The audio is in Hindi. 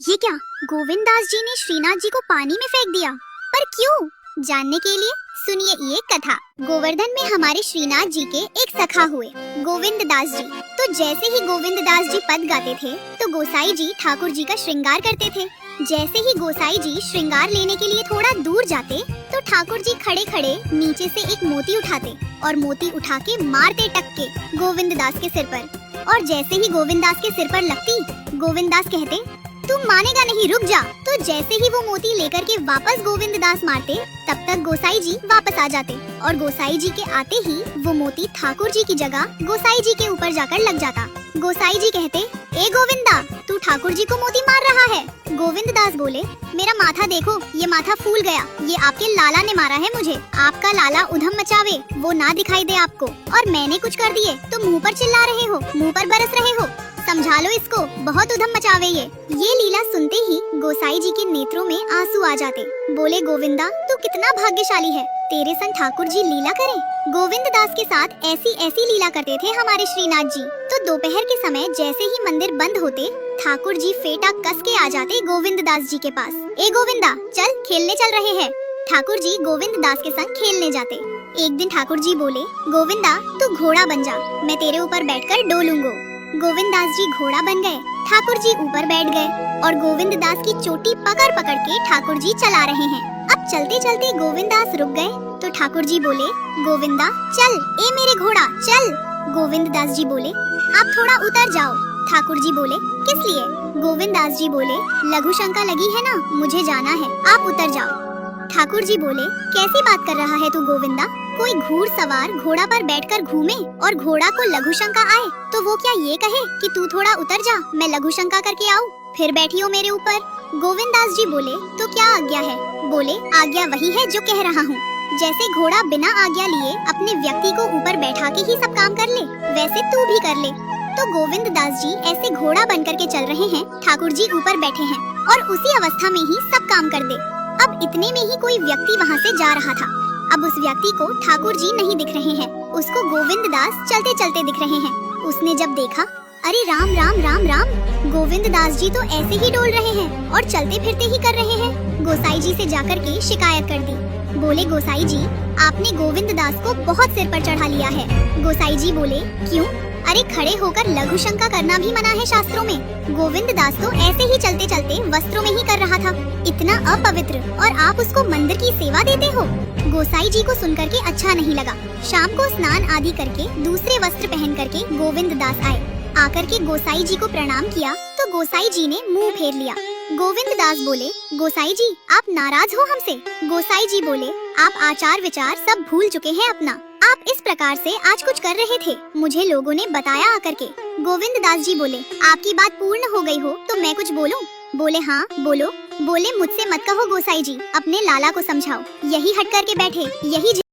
ये क्या? गोविंद दास जी ने श्रीनाथ जी को पानी में फेंक दिया, पर क्यों? जानने के लिए सुनिए ये कथा। गोवर्धन में हमारे श्रीनाथ जी के एक सखा हुए, गोविंद दास जी। तो जैसे ही गोविंद दास जी पद गाते थे तो गोसाई जी ठाकुर जी का श्रृंगार करते थे। जैसे ही गोसाई जी श्रृंगार लेने के लिए थोड़ा दूर जाते तो ठाकुर जी खड़े खड़े नीचे से एक मोती उठाते और मोती उठा के मारते टक्के गोविंद दास के सिर पर। और जैसे ही गोविंद दास के सिर पर लगती, गोविंद दास कहते, तुम मानेगा नहीं, रुक जा। तो जैसे ही वो मोती लेकर के वापस गोविंद दास मारते, तब तक गोसाई जी वापस आ जाते और गोसाई जी के आते ही वो मोती ठाकुर जी की जगह गोसाई जी के ऊपर जाकर लग जाता। गोसाई जी कहते, ए गोविंदा, तू ठाकुर जी को मोती मार रहा है। गोविंद दास बोले, मेरा माथा देखो, ये माथा फूल गया, ये आपके लाला ने मारा है मुझे। आपका लाला उधम मचावे, वो ना दिखाई दे आपको, और मैंने कुछ कर दिए तो मुँह पर चिल्ला रहे हो, मुँह पर बरस रहे हो। समझा लो इसको, बहुत उधम मचावे ये लीला सुनते ही गोसाई जी के नेत्रों में आंसू आ जाते। बोले, गोविंदा, तू कितना भाग्यशाली है, तेरे संग ठाकुर जी लीला करें। गोविंद दास के साथ ऐसी ऐसी लीला करते थे हमारे श्रीनाथ जी। तो दोपहर के समय जैसे ही मंदिर बंद होते, ठाकुर जी फेटा कस के आ जाते गोविंद दास जी के पास। ए गोविंदा, चल खेलने चल रहे हैं। ठाकुर जी गोविंद दास के संग खेलने जाते। एक दिन ठाकुर जी बोले, गोविंदा, तू घोड़ा बन जा, मैं तेरे ऊपर बैठकर डोलूंगा। गोविंद दास जी घोड़ा बन गए, ठाकुर जी ऊपर बैठ गए और गोविंद दास की चोटी पकड़ पकड़ के ठाकुर जी चला रहे हैं। अब चलते चलते गोविंद दास रुक गए तो ठाकुर जी बोले, गोविंदा, चल, ए मेरे घोड़ा, चल। गोविंद दास जी बोले, आप थोड़ा उतर जाओ। ठाकुर जी बोले, किस लिए? गोविंद दास जी बोले, लघु शंका लगी है ना, मुझे जाना है, आप उतर जाओ। ठाकुर जी बोले, कैसी बात कर रहा है तू गोविंदा? कोई घुड़सवार घोड़ा पर बैठकर घूमे और घोड़ा को लघु शंका आए तो वो क्या ये कहे कि तू थोड़ा उतर जा, मैं लघु शंका करके आऊँ, फिर बैठियो मेरे ऊपर। गोविंद दास जी बोले, तो क्या आज्ञा है? बोले, आज्ञा वही है जो कह रहा हूँ। जैसे घोड़ा बिना आज्ञा लिए अपने व्यक्ति को ऊपर बैठा के ही सब काम कर ले, वैसे तू भी कर ले। तो गोविंद दास जी ऐसे घोड़ा बन करके चल रहे हैं, ठाकुर जी ऊपर बैठे हैं और उसी अवस्था में ही सब काम कर दे। अब इतने में ही कोई व्यक्ति वहाँ से जा रहा था। अब उस व्यक्ति को ठाकुर जी नहीं दिख रहे हैं, उसको गोविंद दास चलते चलते दिख रहे हैं। उसने जब देखा, अरे राम राम राम राम, गोविंद दास जी तो ऐसे ही डोल रहे हैं और चलते फिरते ही कर रहे हैं। गोसाई जी से जाकर के शिकायत कर दी। बोले, गोसाई जी, आपने गोविंद दास को बहुत सिर पर चढ़ा लिया है। गोसाई जी बोले, क्यों? अरे खड़े होकर लघु शंका करना भी मना है शास्त्रों में। गोविंद दास तो ऐसे ही चलते चलते वस्त्रों में ही कर रहा था, इतना अपवित्र, और आप उसको मंदिर की सेवा देते हो। गोसाई जी को सुनकर के अच्छा नहीं लगा। शाम को स्नान आदि करके दूसरे वस्त्र पहन करके गोविंद दास आए। आकर के गोसाई जी को प्रणाम किया तो गोसाई जी ने मुंह फेर लिया। गोविंद दास बोले, गोसाई जी, आप नाराज हो हमसे? गोसाई जी बोले, आप आचार विचार सब भूल चुके हैं अपना। आप इस प्रकार से आज कुछ कर रहे थे, मुझे लोगों ने बताया आकर के। गोविंद दास जी बोले, आपकी बात पूर्ण हो गई हो तो मैं कुछ बोलूं? बोले, हाँ बोलो। बोले, मुझसे मत कहो गोसाई जी, अपने लाला को समझाओ, यही हट करके बैठे, यही